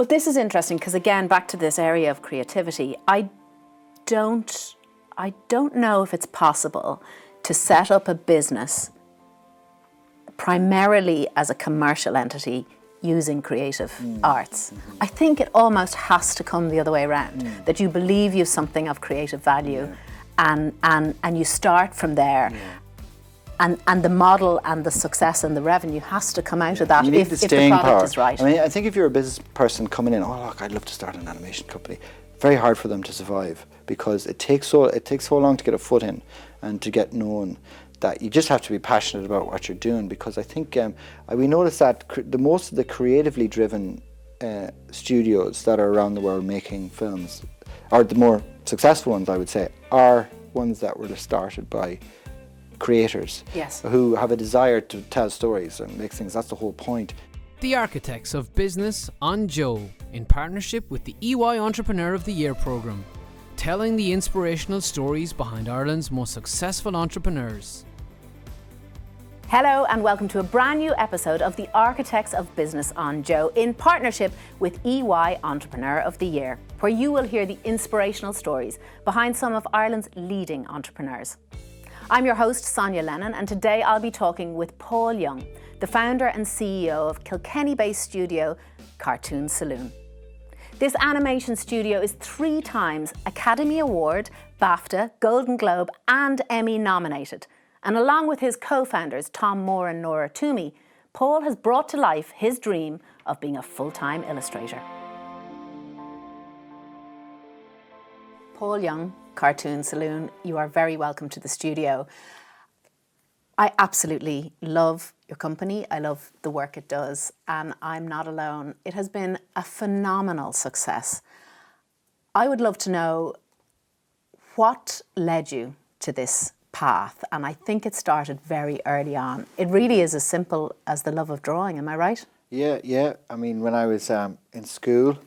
Well, this is interesting because, again, back to this area of creativity, I don't know if it's possible to set up a business primarily as a commercial entity using creative arts. I think it almost has to come the other way around, that you believe you've something of creative value and you start from there. And the model and the success and the revenue has to come out of that if the product is right. I mean, I think if you're a business person coming in, oh look, I'd love to start an animation company, very hard for them to survive because it takes so long to get a foot in and to get known that you just have to be passionate about what you're doing. Because I think we notice that most of the creatively driven studios that are around the world making films, or the more successful ones, I would say, are ones that were started by creators who have a desire to tell stories and make things. That's the whole point. The Architects of Business on JOE, in partnership with the EY Entrepreneur of the Year programme, telling the inspirational stories behind Ireland's most successful entrepreneurs. Hello and welcome to a brand new episode of the Architects of Business on JOE in partnership with EY Entrepreneur of the Year, where you will hear the inspirational stories behind some of Ireland's leading entrepreneurs. I'm your host, Sonya Lennon, and today I'll be talking with Paul Young, the founder and CEO of Kilkenny-based studio Cartoon Saloon. This animation studio is 3 times Academy Award, BAFTA, Golden Globe and Emmy nominated. And along with his co-founders, Tom Moore and Nora Twomey, Paul has brought to life his dream of being a full-time illustrator. Paul Young, Cartoon Saloon, you are very welcome to the studio. I absolutely love your company. I love the work it does, and I'm not alone. It has been a phenomenal success. I would love to know what led you to this path, and I think it started very early on. It really is as simple as the love of drawing, am I right? Yeah. I mean, when I was in school,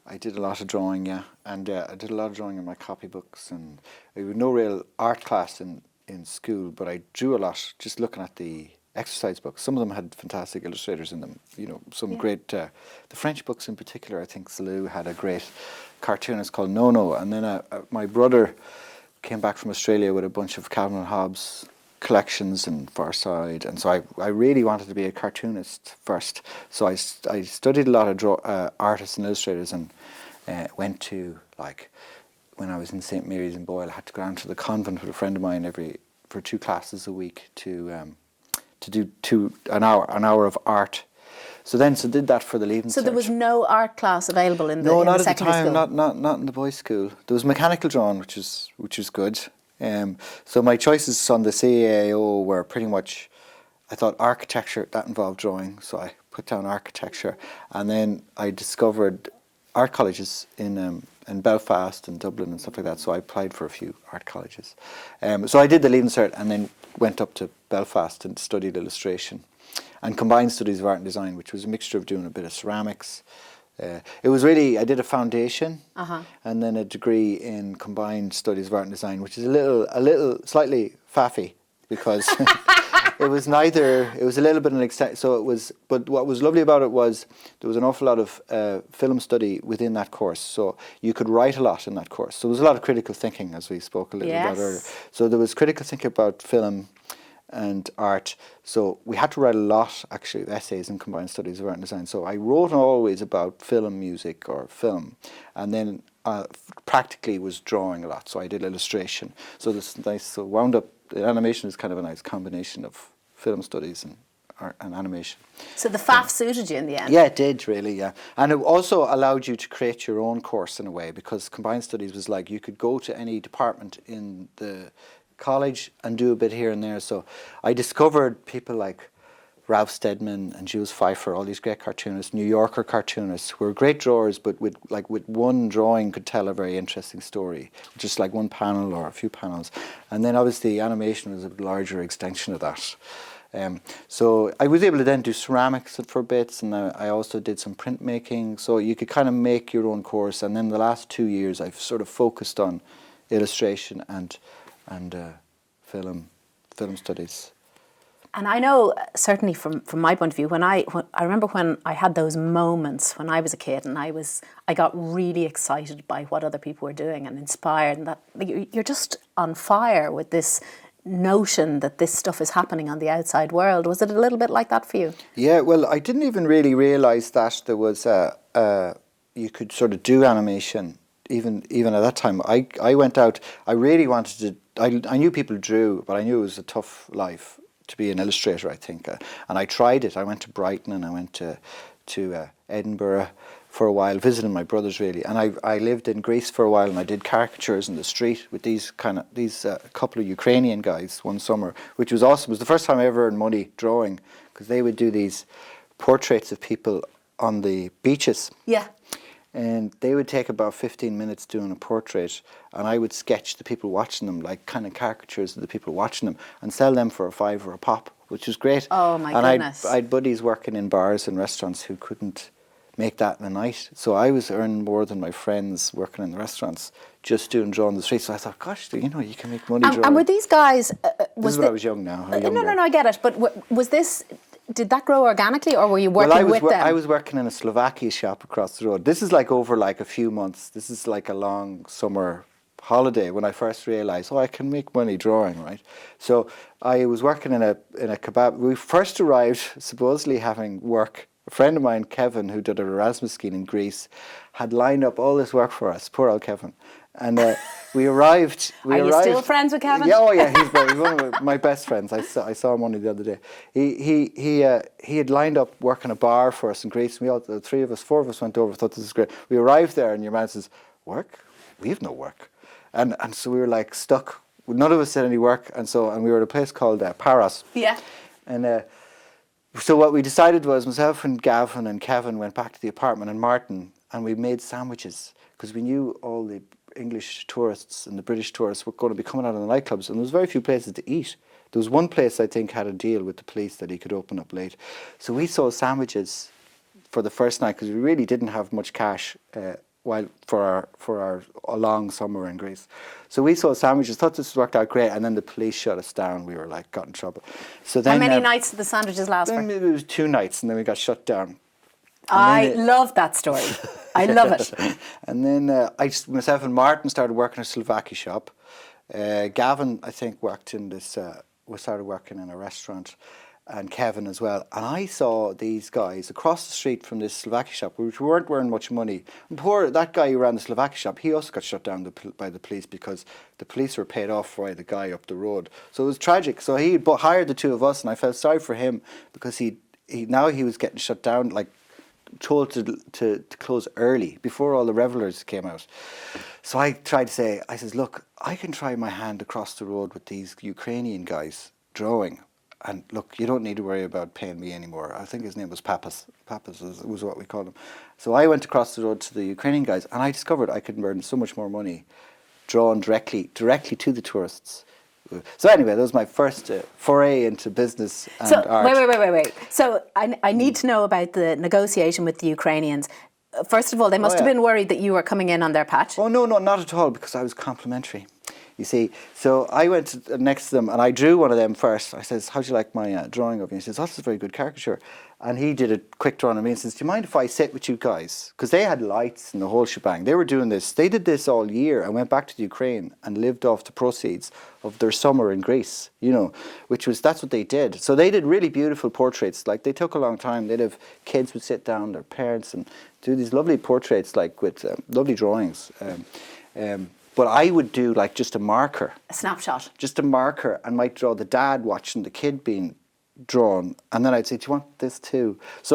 I did a lot of drawing, and I did a lot of drawing in my copybooks, and I had no real art class in school, but I drew a lot just looking at the exercise books. Some of them had fantastic illustrators in them, some great, the French books in particular. I think Salou had a great cartoonist called No, and then my brother came back from Australia with a bunch of Calvin and Hobbes collections and Far Side, and so I really wanted to be a cartoonist first. So I studied a lot of artists and illustrators, and went to, like, when I was in St Mary's in Boyle, I had to go down to the convent with a friend of mine for 2 classes a week to do an hour of art. So did that for the Leaving So Cert. there was no art class available in the No, not in the at the time. school? Not in the boys' school. There was mechanical drawing, which was good. So my choices on the CAO were pretty much, I thought architecture, that involved drawing, so I put down architecture, and then I discovered art colleges in Belfast and Dublin and stuff like that, so I applied for a few art colleges. So I did the Leaving Cert and then went up to Belfast and studied illustration and combined studies of art and design, which was a mixture of doing a bit of ceramics. It was really, I did a foundation and then a degree in combined studies of art and design, which is a little slightly faffy because it was a little bit an extent. So it was, but what was lovely about it was there was an awful lot of film study within that course. So you could write a lot in that course. So there was a lot of critical thinking, as we spoke a little about earlier. So there was critical thinking about film and art. So we had to write a lot, actually, of essays in combined studies of art and design. So I wrote always about film music or film, and then practically was drawing a lot. So I did illustration. So this nice, so wound up, the animation is kind of a nice combination of film studies and art and animation. So the FAF suited you in the end? Yeah, it did, really, yeah. And it also allowed you to create your own course in a way, because combined studies was like you could go to any department in the college and do a bit here and there. So I discovered people like Ralph Steadman and Jules Pfeiffer, all these great cartoonists, New Yorker cartoonists, who were great drawers, but with one drawing could tell a very interesting story, just like one panel or a few panels. And then obviously animation was a larger extension of that. So I was able to then do ceramics for bits, and I also did some printmaking. So you could kind of make your own course. And then the last 2 years, I've sort of focused on illustration and film studies. And I know, certainly from my point of view, I remember when I had those moments when I was a kid, and I got really excited by what other people were doing and inspired, and that you're just on fire with this notion that this stuff is happening on the outside world. Was it a little bit like that for you? Yeah, well, I didn't even really realise that there was you could sort of do animation even at that time. I went out. I really wanted to. I knew people drew, but I knew it was a tough life to be an illustrator, I think. And I tried it. I went to Brighton and I went to Edinburgh for a while, visiting my brothers really. And I lived in Greece for a while, and I did caricatures in the street with these couple of Ukrainian guys one summer, which was awesome. It was the first time I ever earned money drawing, because they would do these portraits of people on the beaches. Yeah. And they would take about 15 minutes doing a portrait, and I would sketch the people watching them, like kind of caricatures of the people watching them, and sell them for a $5 a pop, which was great. Oh my And goodness. I'd buddies working in bars and restaurants who couldn't make that in a night. So I was earning more than my friends working in the restaurants just doing drawing the streets. So I thought, gosh, you know, you can make money drawing. And were these guys... this is when I was young now. No, I get it. But was this... Did that grow organically, or were you working with them? I was working in a Slovakia shop across the road. This is like over like a few months. This is like a long summer holiday when I first realised, I can make money drawing, right? So I was working in a kebab. We first arrived supposedly having work. A friend of mine, Kevin, who did an Erasmus scheme in Greece, had lined up all this work for us. Poor old Kevin. And we arrived. Are you still friends with Kevin? Yeah, he's one of my best friends. I saw him only the other day. He had lined up work in a bar for us in Greece. And the four of us went over. Thought this was great. We arrived there, and your man says, "Work? We have no work." And so we were like stuck. None of us had any work, and we were at a place called Paros. Yeah. And so what we decided was, myself and Gavin and Kevin went back to the apartment, and Martin, and we made sandwiches, because we knew all the English tourists and the British tourists were going to be coming out of the nightclubs, and there was very few places to eat. There was one place, I think, had a deal with the police that he could open up late. So we sold sandwiches for the first night, because we really didn't have much cash for our long summer in Greece. So we sold sandwiches, thought this worked out great, and then the police shut us down. We were like, got in trouble. So then, how many nights did the sandwiches last for? It was 2 nights, and then we got shut down. I love that story. I love it. And then myself and Martin started working in a Slovakia shop. Gavin, I think, worked in this. We started working in a restaurant, and Kevin as well. And I saw these guys across the street from this Slovakia shop, which weren't earning much money. And that guy who ran the Slovakia shop, he also got shut down by the police, because the police were paid off by the guy up the road. So it was tragic. So he hired the two of us, and I felt sorry for him, because he was getting shut down, like told to close early before all the revelers came out. So I tried to say, I says, look, I can try my hand across the road with these Ukrainian guys drawing, and look, you don't need to worry about paying me anymore. I think his name was Papas. Papas was what we called him. So I went across the road to the Ukrainian guys, and I discovered I could earn so much more money drawing directly to the tourists. So anyway, that was my first foray into business and art. Wait. So I need to know about the negotiation with the Ukrainians. First of all, they must have been worried that you were coming in on their patch. Oh, no, not at all, because I was complimentary. You see, so I went next to them, and I drew one of them first. I says, "How do you like my drawing of you?" He says, "That's a very good caricature." And he did a quick drawing of me and says, "Do you mind if I sit with you guys?" Because they had lights and the whole shebang. They were doing this. They did this all year and went back to the Ukraine and lived off the proceeds of their summer in Greece, that's what they did. So they did really beautiful portraits. Like, they took a long time. They'd have kids would sit down, their parents, and do these lovely portraits, like with lovely drawings. But I would do like just a marker. A snapshot. Just a marker, and might draw the dad watching the kid being drawn, and then I'd say, "Do you want this too?" So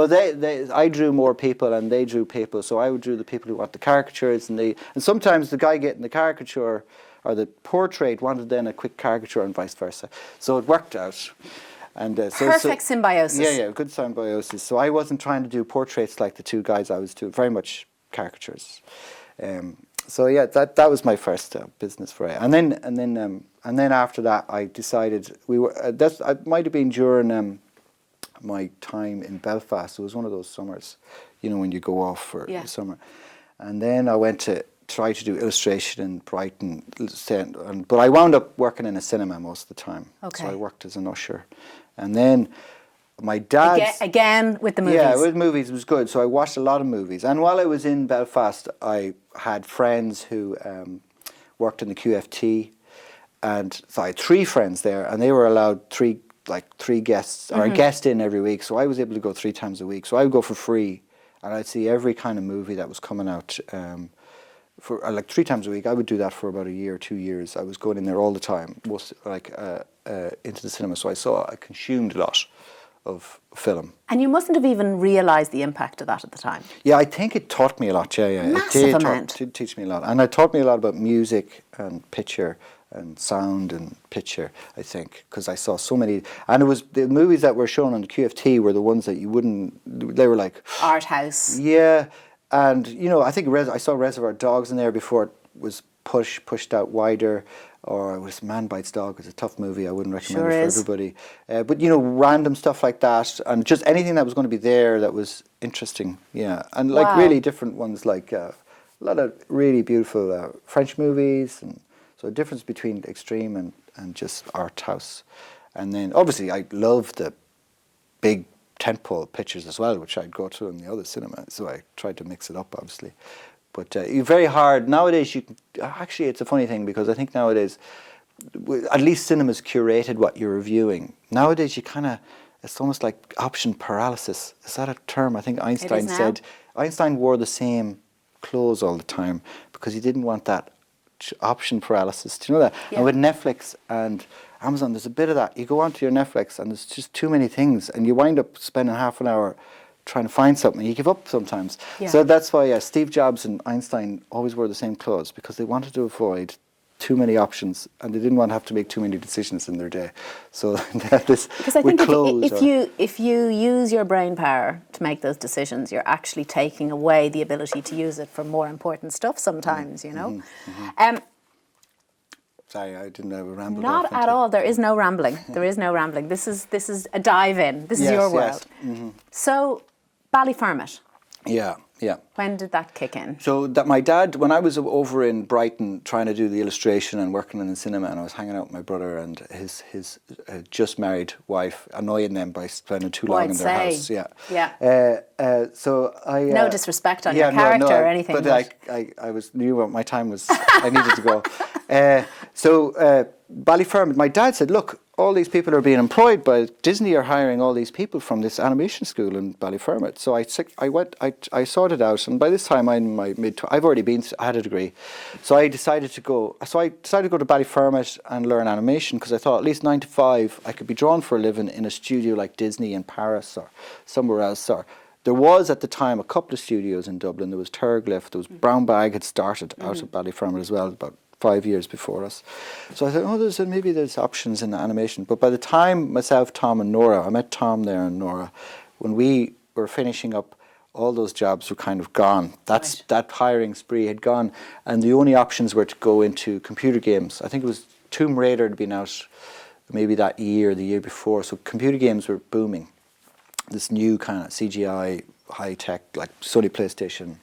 I drew more people, and they drew people. So I would draw the people who want the caricatures, and sometimes the guy getting the caricature or the portrait wanted then a quick caricature, and vice versa. So it worked out. And perfect symbiosis. Yeah, good symbiosis. So I wasn't trying to do portraits like the two guys. I was doing very much caricatures. So yeah, that was my first business foray, and then after that, I decided it might have been during my time in Belfast. It was one of those summers, when you go off for the summer, and then I went to try to do illustration in Brighton, but I wound up working in a cinema most of the time. Okay. So I worked as an usher, And then my dad... Again with the movies. Yeah, with movies it was good. So I watched a lot of movies. And while I was in Belfast, I had friends who worked in the QFT. And so I had 3 friends there, and they were allowed 3 guests, or a guest in every week. So I was able to go 3 times a week. So I would go for free, and I'd see every kind of movie that was coming out for like 3 times a week. I would do that for about a year, 2 years. I was going in there all the time, most into the cinema. So I consumed a lot of film. And you mustn't have even realised the impact of that at the time. Yeah, I think it taught me a lot. Yeah. Massive amount. It did teach me a lot, and it taught me a lot about music and picture and sound and picture, I think, because I saw so many, and it was the movies that were shown on the QFT were the ones that you wouldn't, they were like art house. Yeah, and I think I saw Reservoir Dogs in there before it was pushed out wider, or it was Man Bites Dog. It's a tough movie. I wouldn't recommend it for everybody. But random stuff like that, and just anything that was going to be there that was interesting. Yeah, and like really different ones, like a lot of really beautiful French movies and. So a difference between extreme and just art house. And then obviously I love the big tentpole pictures as well, which I'd go to in the other cinema. So I tried to mix it up, obviously. But very hard. Nowadays, actually it's a funny thing, because I think nowadays, at least cinemas curated what you're reviewing. Nowadays it's almost like option paralysis. Is that a term? I think Einstein said. Einstein wore the same clothes all the time because he didn't want that option paralysis. Do you know that? Yeah. And with Netflix and Amazon, there's a bit of that. You go onto your Netflix and there's just too many things, and you wind up spending half an hour trying to find something. You give up sometimes. Yeah. So that's why Steve Jobs and Einstein always wore the same clothes, because they wanted to avoid too many options, and they didn't want to have to make too many decisions in their day. So because I think if you use your brain power to make those decisions, you're actually taking away the ability to use it for more important stuff sometimes, Sorry, I didn't have a ramble. Not at all. There is no rambling. There is no rambling. This is a dive in. This is your world. Yes. So Ballyfermot. Yeah. When did that kick in? So that my dad, when I was over in Brighton trying to do the illustration and working in the cinema, and I was hanging out with my brother and his just married wife, annoying them by spending too long in their house. Yeah. So I no disrespect on your character or anything. But I knew what my time was. I needed to go. So Ballyfermot, my dad said, look, all these people are being employed by Disney, are hiring all these people from this animation school in Ballyfermot. So I sorted out, and by this time I'm in my I had a degree. So I decided to go to Ballyfermot and learn animation, because I thought at least 9 to 5 I could be drawn for a living in a studio like Disney in Paris or somewhere else. Or there was at the time a couple of studios in Dublin. There was Turglyph, there was Brown Bag had started out of Ballyfermot as well, about 5 years before us. So I thought, maybe there's options in the animation. But by the time myself, Tom and Nora, I met Tom there and Nora, when we were finishing up, all those jobs were kind of gone. That hiring spree had gone, and the only options were to go into computer games. I think it was Tomb Raider had been out maybe that year, the year before, so computer games were booming. This new kind of CGI, high tech, like Sony PlayStation.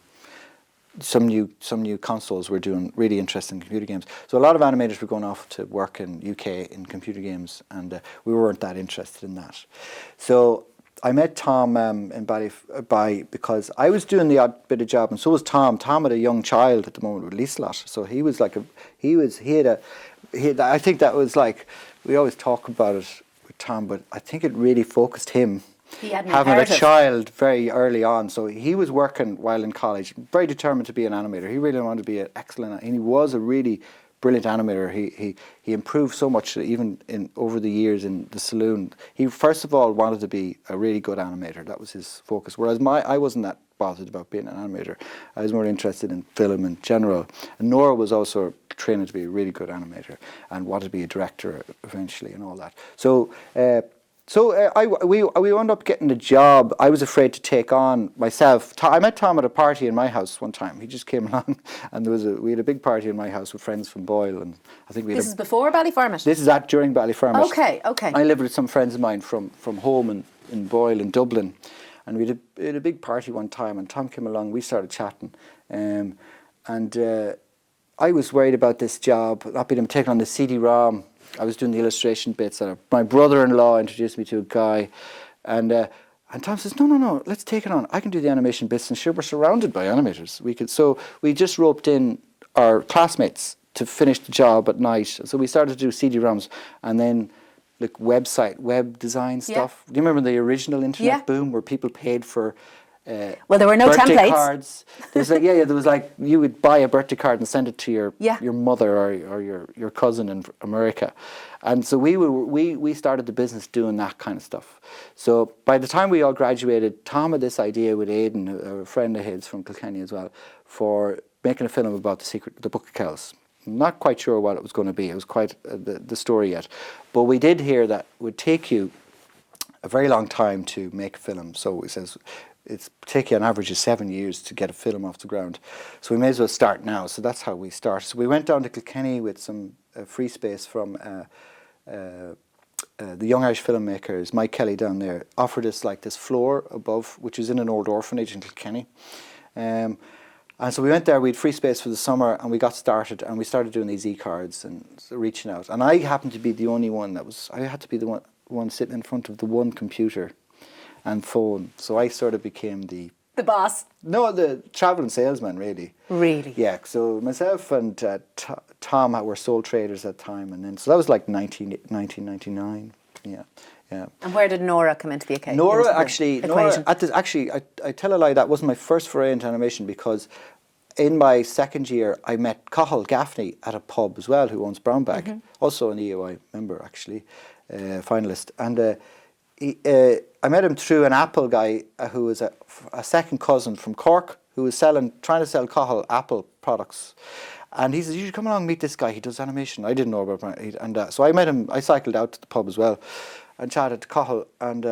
Some new consoles were doing really interesting computer games. So a lot of animators were going off to work in UK in computer games, and we weren't that interested in that. So I met Tom in because I was doing the odd bit of job, and so was Tom. Tom had a young child at the moment with Lieslot, so he was like I think that was like, we always talk about it with Tom, but I think it really focused him. Having a child very early on, so he was working while in college, very determined to be an animator. He really wanted to be an excellent, and he was a really brilliant animator. He improved so much even over the years in the saloon. He first of all wanted to be a really good animator. That was his focus. Whereas I wasn't that bothered about being an animator. I was more interested in film in general. And Nora was also training to be a really good animator and wanted to be a director eventually and all that. So. We wound up getting the job. I was afraid to take on myself. I met Tom at a party in my house one time. He just came along, and we had a big party in my house with friends from Boyle, and I think this is before Ballyfermot. This is during Ballyfermot. Okay. I lived with some friends of mine from home in Boyle in Dublin, and we had a big party one time, and Tom came along. We started chatting, and I was worried about this job, not being able to take on the CD-ROM I was doing the illustration bits, and my brother-in-law introduced me to a guy, and Tom says, no, let's take it on. I can do the animation bits, and sure, we're surrounded by animators. So we just roped in our classmates to finish the job at night. So we started to do CD-ROMs, and then web design stuff. Do you remember the original internet boom where people paid for well, there were no birthday templates. Cards. There was there was you would buy a birthday card and send it to your mother or your cousin in America, and so we started the business doing that kind of stuff. So by the time we all graduated, Tom had this idea with Aidan, a friend of his from Kilkenny as well, for making a film about the Book of Kells. Not quite sure what it was going to be. It was quite the story yet, but we did hear that it would take you a very long time to make a film. So he says it's take you an average of 7 years to get a film off the ground. So we may as well start now. So that's how we started. So we went down to Kilkenny with some free space from the young Irish filmmakers, Mike Kelly down there, offered us this floor above, which is in an old orphanage in Kilkenny. And so we went there, we had free space for the summer, and we got started, and we started doing these e-cards and reaching out. And I happened to be the only one I had to be the one sitting in front of the one computer and phone. So I sort of became the boss. No, the travelling salesman, really. Really? Yeah, so myself and Tom were sole traders at the time, and then so that was 1999. Yeah. And where did Nora come into the equation? Nora, I tell a lie, that wasn't my first foray into animation, because in my second year I met Cathal Gaffney at a pub as well, who owns Brown Bag, also an EOI member actually, finalist. And I met him through an Apple guy who was a second cousin from Cork, who was trying to sell Cathal Apple products. And he says, you should come along and meet this guy, he does animation. I didn't know about him. And so I met him, I cycled out to the pub as well and chatted to Cathal. And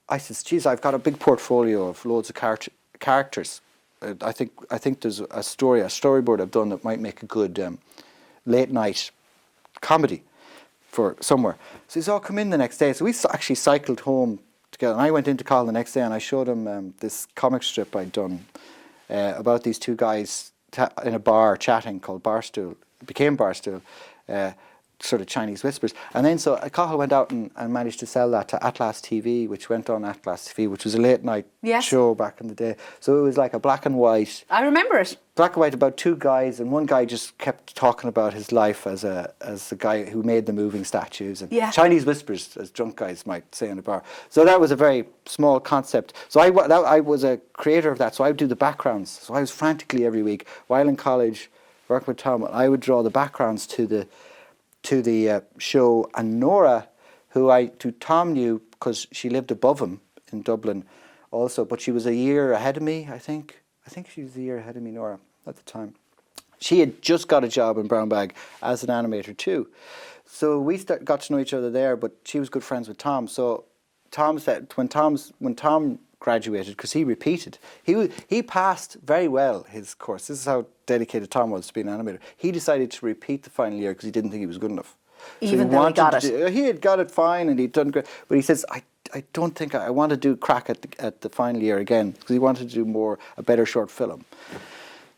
I says, geez, I've got a big portfolio of loads of characters. I think there's a storyboard I've done that might make a good late night comedy for somewhere. So he's all come in the next day. So we actually cycled home together. And I went into Cathal the next day and I showed him this comic strip I'd done about these two guys in a bar chatting called Barstool. It became Barstool, sort of Chinese whispers. And then so Cathal went out and managed to sell that to Atlas TV, which went on Atlas TV, which was a late night show back in the day. So it was like a black and white. I remember it. Black and white about two guys, and one guy just kept talking about his life as the guy who made the moving statues, and Chinese whispers, as drunk guys might say in a bar. So that was a very small concept. So I was a creator of that, so I would do the backgrounds. So I was frantically every week, while in college, working with Tom, I would draw the backgrounds to the show. And Nora, who Tom knew because she lived above him in Dublin also, but she was a year ahead of me, I think. I think she was a year ahead of me, Nora, at the time. She had just got a job in Brown Bag as an animator too. So we got to know each other there, but she was good friends with Tom. So Tom said, when Tom graduated, because he repeated, he passed very well his course. This is how dedicated Tom was to being an animator. He decided to repeat the final year because he didn't think he was good enough. Even though he got it. He had got it fine and he'd done great. But he says, I don't think I want to do crack at the final year again, because he wanted to do a better short film.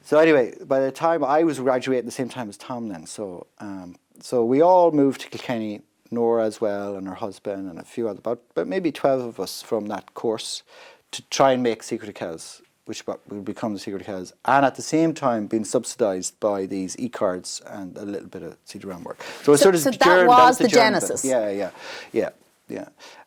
So anyway, by the time I was graduating at the same time as Tom then, so we all moved to Kilkenny, Nora as well, and her husband, and a few other, about maybe 12 of us from that course, to try and make Secret of Kells, which would become the Secret of Kells, and at the same time being subsidised by these e-cards and a little bit of CD-ROM work. So that was the genesis. Yeah.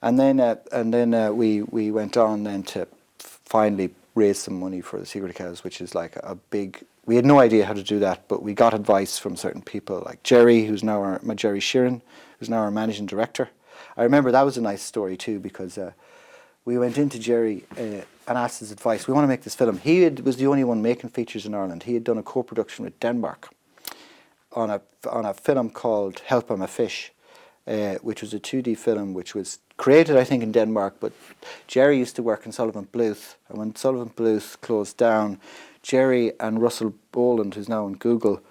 And then we went on then to finally raise some money for the Secret of Kells, which is like a big. We had no idea how to do that, but we got advice from certain people like Jerry, who's now Jerry Sheeran, who's now our managing director. I remember that was a nice story too, because we went into Jerry and asked his advice. We want to make this film. He was the only one making features in Ireland. He had done a co-production with Denmark on a film called Help I'm a Fish, which was a 2D film which was created, I think, in Denmark, but Jerry used to work in Sullivan Bluth, and when Sullivan Bluth closed down, Jerry and Russell Boland, who's now in Google,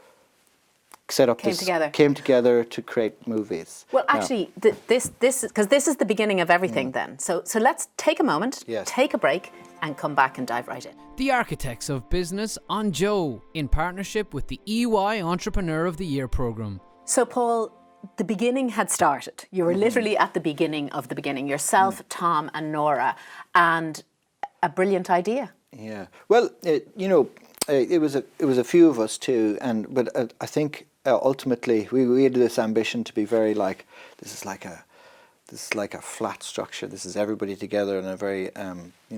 came together to create movies. Well, actually, this because this is the beginning of everything then. So let's take a moment, take a break, and come back and dive right in. The Architects of Business on JOE, in partnership with the EY Entrepreneur of the Year programme. So, Paul, the beginning had started. You were literally at the beginning of the beginning. Yourself, Tom and Nora, and a brilliant idea. Yeah. Well, it was a few of us too, but I think ultimately we had this ambition to be very like this is like a flat structure. This is everybody together in a very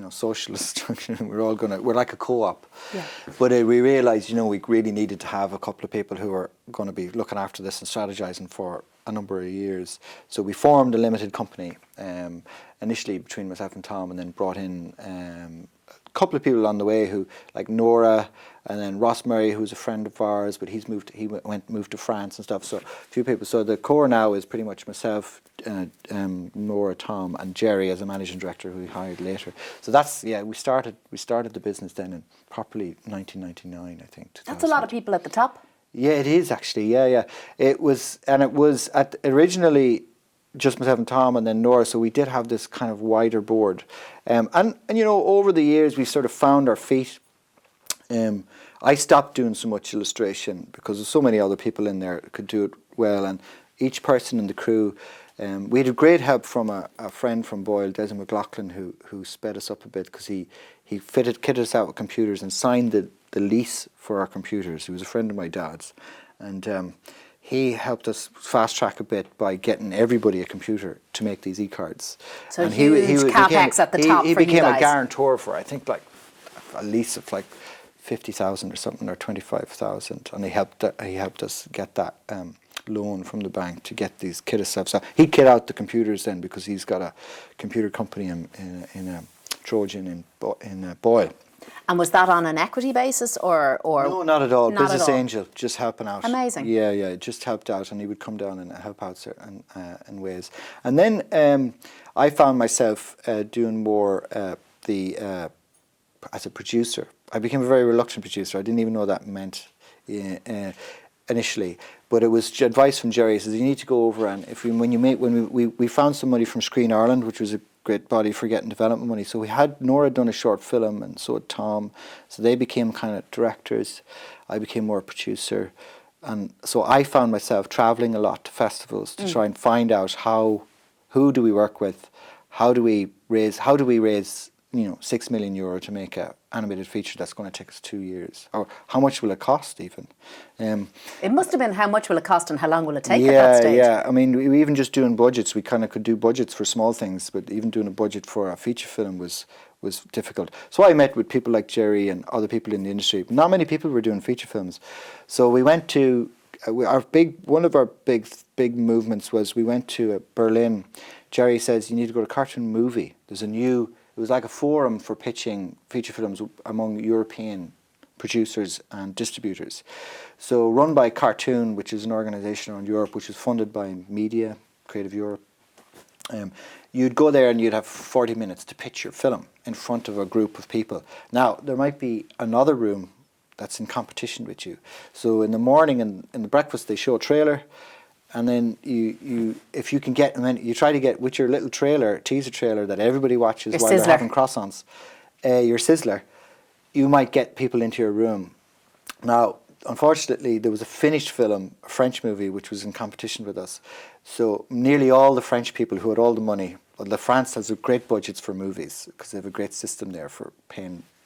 socialist structure. We're like a co-op. Yeah. But we realised we really needed to have a couple of people who were going to be looking after this and strategising for a number of years. So we formed a limited company initially between myself and Tom, and then brought in a couple of people on the way who, like Nora, and then Ross Murray, who's a friend of ours, but he moved to France and stuff. So a few people. So the core now is pretty much myself, Nora, Tom, and Jerry as a managing director, who we hired later. So that's we started the business then in properly 1999, I think. That's a lot of people at the top. Yeah, it is actually. Yeah. It was originally just myself and Tom, and then Nora. So we did have this kind of wider board, and over the years we sort of found our feet. I stopped doing so much illustration because there's so many other people in there that could do it well, and each person in the crew. We had a great help from a friend from Boyle, Des McLaughlin, who sped us up a bit because he kitted us out with computers and signed the lease for our computers. He was a friend of my dad's, and he helped us fast track a bit by getting everybody a computer to make these e-cards. So and huge capex at the top for you guys. He became a guarantor for, I think, like a lease of like 50,000 or something, or 25,000, and he helped us get that loan from the bank to get these kit stuff. So he kit out the computers then, because he's got a computer company in Trojan in Boyle. And was that on an equity basis or no, not at all. Business angel, just helping out. Amazing. Yeah, just helped out, and he would come down and help out in ways. And then I found myself doing more as a producer. I became a very reluctant producer. I didn't even know what that meant initially, but it was advice from Jerry. He says you need to go over, and we found somebody from Screen Ireland, which was a great body for getting development money. So we had Nora done a short film, and so had Tom. So they became kind of directors. I became more a producer, and so I found myself traveling a lot to festivals to try and find out who do we work with, how do we raise €6 million to make a animated feature that's going to take us 2 years, or how much will it cost even? It must have been how much will it cost and how long will it take at that stage? Yeah. I mean, we even just doing budgets, we kind of could do budgets for small things, but even doing a budget for a feature film was difficult. So I met with people like Jerry and other people in the industry. Not many people were doing feature films. So we went to one of our big movements was we went to Berlin. Jerry says you need to go to Cartoon Movie. It was like a forum for pitching feature films among European producers and distributors. So run by Cartoon, which is an organisation around Europe, which is funded by Media, Creative Europe. You'd go there and you'd have 40 minutes to pitch your film in front of a group of people. Now, there might be another room that's in competition with you. So in the morning and in the breakfast, they show a trailer. And then if you can get, and then you try to get with your little teaser trailer that everybody watches while they're having croissants, your sizzler, you might get people into your room. Now, unfortunately, there was a finished film, a French movie, which was in competition with us. So nearly all the French people who had all the money, France has great budgets for movies because they have a great system there for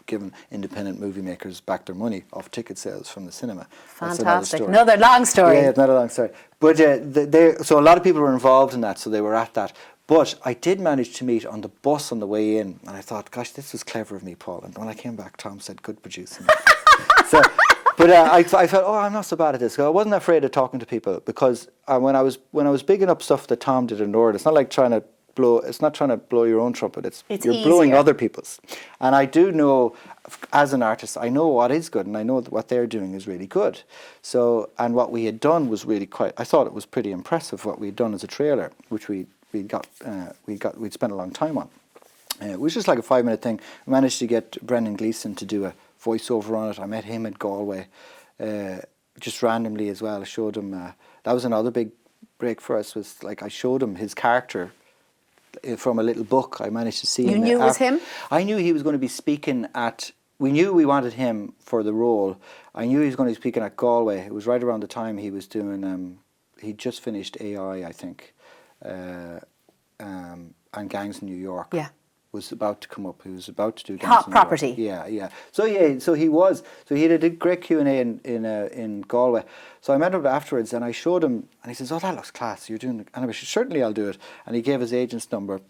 giving independent movie makers back their money off ticket sales from the cinema. Fantastic. Another long story. Yeah, another long story. But so a lot of people were involved in that, so they were at that. But I did manage to meet on the bus on the way in, and I thought, gosh, this was clever of me, Paul. And when I came back, Tom said, good producing. But I felt, I'm not so bad at this. So I wasn't afraid of talking to people because when I was bigging up stuff that Tom did in Nora, it's not trying to blow your own trumpet. You're easier. Blowing other people's. And I do know, as an artist, I know what is good, and I know that what they're doing is really good. So, and what we had done was really I thought it was pretty impressive what we had done as a trailer, which we'd spent a long time on. It was just like a 5-minute thing. We managed to get Brendan Gleeson to do a voiceover on it. I met him at Galway, just randomly as well. I showed him. That was another big break for us. Was like I showed him his character from a little book. I managed to see him. You knew it was him? I knew he was going to be speaking at... We knew we wanted him for the role. I knew he was going to be speaking at Galway. It was right around the time he was doing... he'd just finished AI, I think, and Gangs in New York. Yeah. Was about to come up. He was about to do Gangs Hot in New York. property. Yeah. So he did a great Q&A in Galway. So I met him afterwards and I showed him, and he says, "Oh, that looks class. You're doing animation." "Certainly, I'll do it." And he gave his agent's number,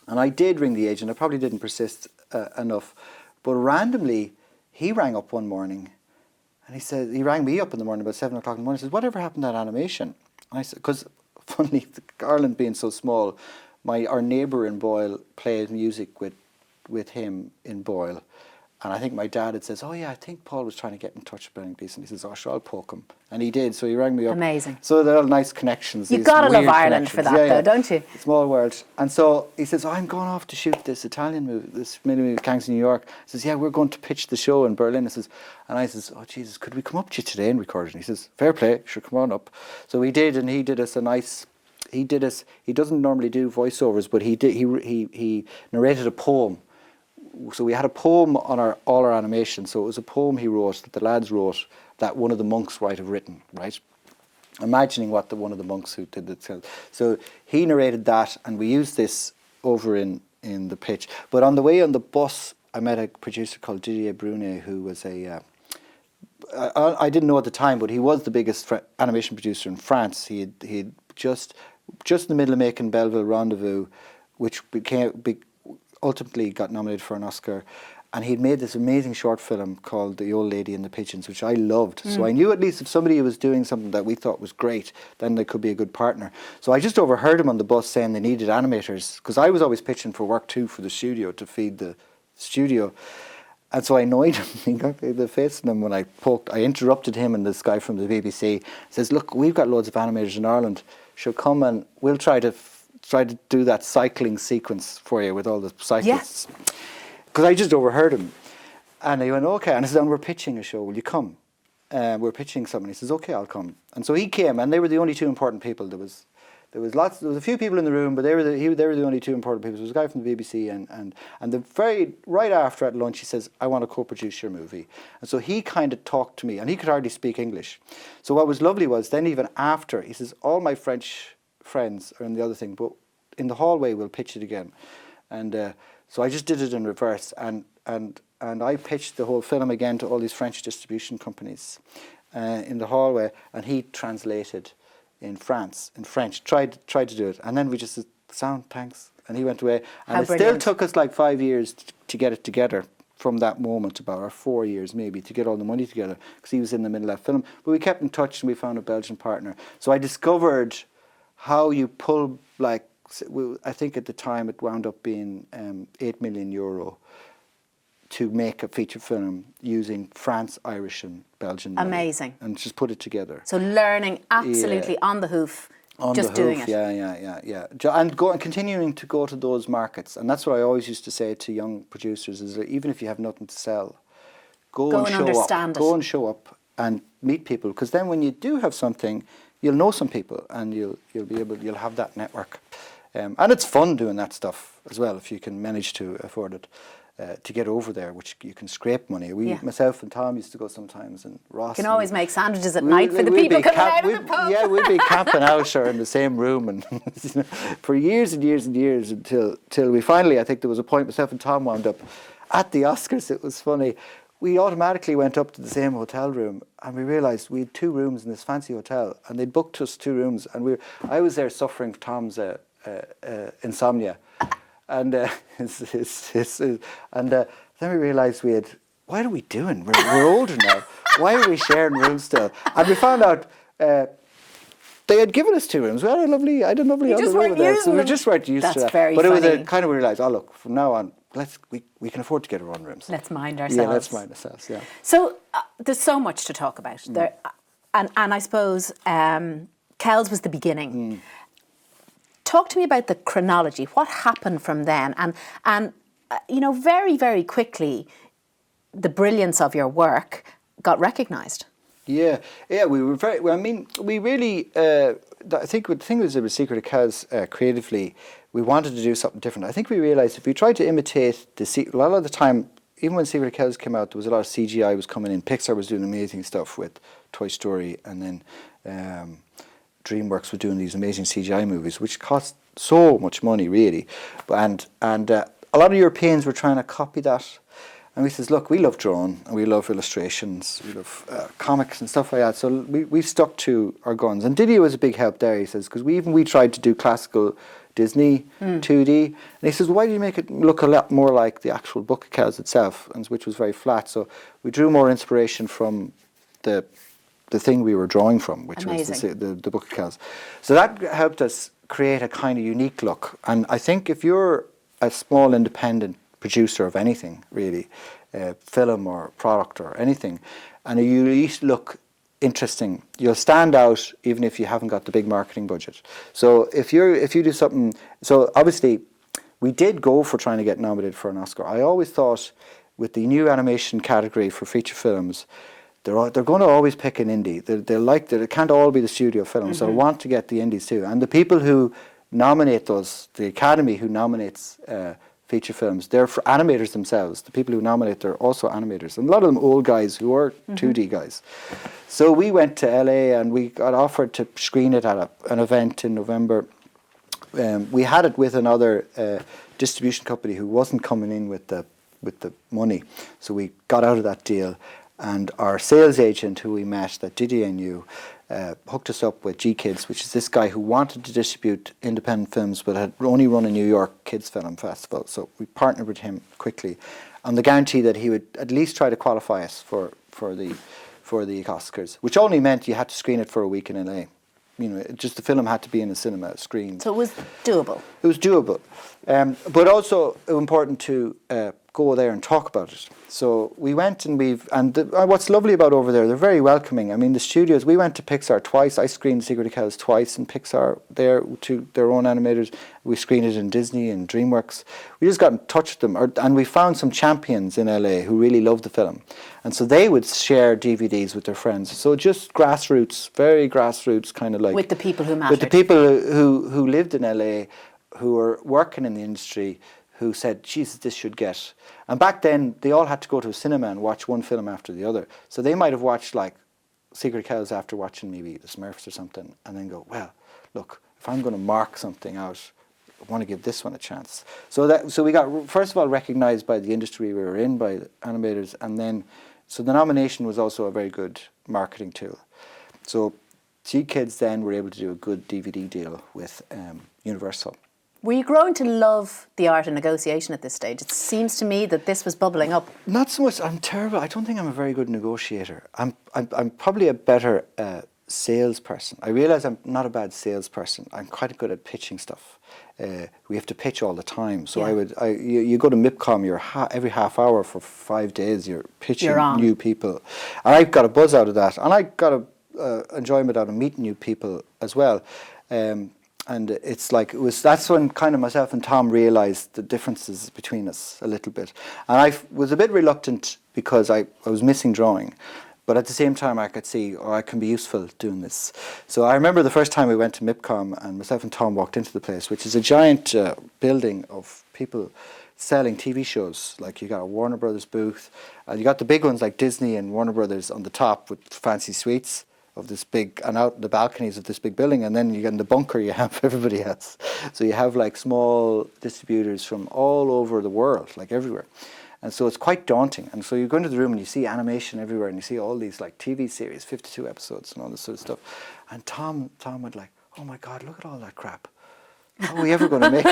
and I did ring the agent. I probably didn't persist enough, but randomly he rang up one morning, and he rang me up in the morning about 7 o'clock in the morning. He says, "Whatever happened to that animation?" And I said, because funnily, Ireland being so small, our neighbour in Boyle played music with him in Boyle, and I think my dad had says, "Oh yeah, I think Paul was trying to get in touch with Benedict," and he says, "Oh sure, I'll poke him," and he did. So he rang me up. Amazing. So they're all nice connections. You've these got to love weird Ireland for that, connections. though, don't you? Small world. And so he says, "Oh, I'm going off to shoot this Italian movie, this mini movie, Gangs in New York." He says, "Yeah, we're going to pitch the show in Berlin." And I says, "Oh Jesus, could we come up to you today and record it?" And he says, "Fair play, sure, come on up." So we did, and he did us a nice. He doesn't normally do voiceovers, but he narrated a poem. So we had a poem on all our animation. So it was a poem he wrote, that the lads wrote, that one of the monks might have written, right? Imagining what one of the monks who did it. So he narrated that, and we used this over in the pitch. But on the way on the bus, I met a producer called Didier Brunet, who was I didn't know at the time, but he was the biggest animation producer in France. He had just in the middle of making Belleville Rendezvous, which ultimately got nominated for an Oscar, and he'd made this amazing short film called The Old Lady and the Pigeons, which I loved. So I knew at least if somebody was doing something that we thought was great, then they could be a good partner. So I just overheard him on the bus saying they needed animators, because I was always pitching for work too for the studio, to feed the studio. And so I annoyed him. He got the face in him when I interrupted him and this guy from the BBC. Says, "Look, we've got loads of animators in Ireland. She'll come and we'll try to do that cycling sequence for you with all the cyclists." Because I just overheard him. And he went, "Okay." And I said, "And we're pitching a show. Will you come? We're pitching something." He says, "Okay, I'll come." And so he came, and they were the only two important people. There was a few people in the room, but they were the only two important people. There was a guy from the BBC, and right after at lunch, he says, "I want to co-produce your movie." And so he kind of talked to me, and he could hardly speak English. So what was lovely was then even after, he says, "All my French friends are in the other thing, but in the hallway we'll pitch it again." And so I just did it in reverse, and I pitched the whole film again to all these French distribution companies in the hallway, and he translated in French, tried to do it, and then we just said, "Sound, thanks," and he went away. And it still took us like 5 years to get it together from that moment, or 4 years maybe, to get all the money together, because he was in the middle of that film. But we kept in touch, and we found a Belgian partner. So I discovered how you pull, like, I think at the time it wound up being €8 million to make a feature film using France, Irish and Belgian money. Amazing. And just put it together. So learning absolutely on the hoof, doing it. Yeah. And continuing to go to those markets. And that's what I always used to say to young producers, is that even if you have nothing to sell, go and show up. Go and show up and meet people. Because then when you do have something, you'll know some people, and you'll have that network. And it's fun doing that stuff as well, if you can manage to afford it. To get over there, which you can scrape money. Myself and Tom used to go sometimes, and Ross. You can always make sandwiches at night for the people coming out of the pub. Yeah, we'd be camping out or in the same room, and for years and years and years until we finally, I think there was a point, myself and Tom wound up at the Oscars. It was funny. We automatically went up to the same hotel room, and we realised we had 2 rooms in this fancy hotel, and they booked us 2 rooms, and I was there suffering Tom's insomnia. And then we realised what are we doing? We're older now. Why are we sharing rooms still? And we found out they had given us 2 rooms. We had a lovely other room there, so we just weren't used to that. Very but funny. It was a kind of, we realised, oh look, from now on, we can afford to get our own rooms. Let's mind ourselves. Yeah, let's mind ourselves. Yeah. So there's so much to talk about there, and I suppose Kells was the beginning. Talk to me about the chronology. What happened from then? And very, very quickly, the brilliance of your work got recognised. Yeah, we were very. Well, I mean, we really. I think the thing was with Secret of Cows creatively, we wanted to do something different. I think we realised if we tried to imitate a lot of the time, even when Secret of Cows came out, there was a lot of CGI was coming in. Pixar was doing amazing stuff with Toy Story, and then DreamWorks were doing these amazing CGI movies, which cost so much money, really. And a lot of Europeans were trying to copy that. And we says, look, we love drawing and we love illustrations, we love comics and stuff like that. So we stuck to our guns. And Didier was a big help there, he says, because we tried to do classical Disney 2D. And he says, well, why do you make it look a lot more like the actual Book of Kells itself, and which was very flat. So we drew more inspiration from the thing we were drawing from, which was the Book of Kells. So that helped us create a kind of unique look. And I think if you're a small independent producer of anything, really, film or product or anything, and you at least look interesting, you'll stand out even if you haven't got the big marketing budget. So if you do something, so obviously we did go for trying to get nominated for an Oscar. I always thought with the new animation category for feature films, they're going to always pick an indie. They like that it can't all be the studio film, so I want to get the indies too. And the people who nominate those, the Academy who nominates feature films, they're for animators themselves. The people who nominate, they're also animators. And a lot of them old guys who are 2D guys. So we went to LA and we got offered to screen it at an event in November. We had it with another distribution company who wasn't coming in with the money. So we got out of that deal. And our sales agent who we met, that Didier knew, hooked us up with G-Kids, which is this guy who wanted to distribute independent films but had only run a New York Kids Film Festival. So we partnered with him quickly on the guarantee that he would at least try to qualify us for the Oscars, which only meant you had to screen it for a week in LA. You know, the film had to be in a cinema screen. So it was doable. It was doable, but also important to go there and talk about it. So we went and what's lovely about over there, they're very welcoming. I mean, the studios, we went to Pixar twice. I screened Secret of Kells twice in Pixar there to their own animators. We screened it in Disney and DreamWorks. We just got in touch with them, and we found some champions in LA who really loved the film. And so they would share DVDs with their friends. So just grassroots, very grassroots kind of like. With the people who mattered. With the people who lived in LA, who were working in the industry, who said, Jesus, this should get. And back then, they all had to go to a cinema and watch one film after the other. So they might have watched like Secret Kells after watching maybe The Smurfs or something, and then go, well, look, if I'm going to mark something out, I want to give this one a chance. So we got, first of all, recognised by the industry we were in, by the animators, and then, so the nomination was also a very good marketing tool. So G-Kids then were able to do a good DVD deal with Universal. Were you growing to love the art of negotiation at this stage? It seems to me that this was bubbling up. Not so much. I'm terrible. I don't think I'm a very good negotiator. I'm probably a better salesperson. I realise I'm not a bad salesperson. I'm quite good at pitching stuff. We have to pitch all the time. So yeah. You go to MIPCOM, every half hour for 5 days, you're pitching new people. And I got a buzz out of that. And I got a enjoyment out of meeting new people as well. And it's like, that's when kind of myself and Tom realised the differences between us a little bit. And I was a bit reluctant because I was missing drawing. But at the same time, I could see, I can be useful doing this. So I remember the first time we went to MIPCOM and myself and Tom walked into the place, which is a giant building of people selling TV shows. Like you got a Warner Brothers booth, and you got the big ones like Disney and Warner Brothers on the top with fancy suites of this big, and out the balconies of this big building, and then you get in the bunker, you have everybody else. So you have like small distributors from all over the world, like everywhere. And so it's quite daunting. And so you go into the room and you see animation everywhere, and you see all these like TV series, 52 episodes and all this sort of stuff. And Tom would like, oh my God, look at all that crap. How are we ever going to make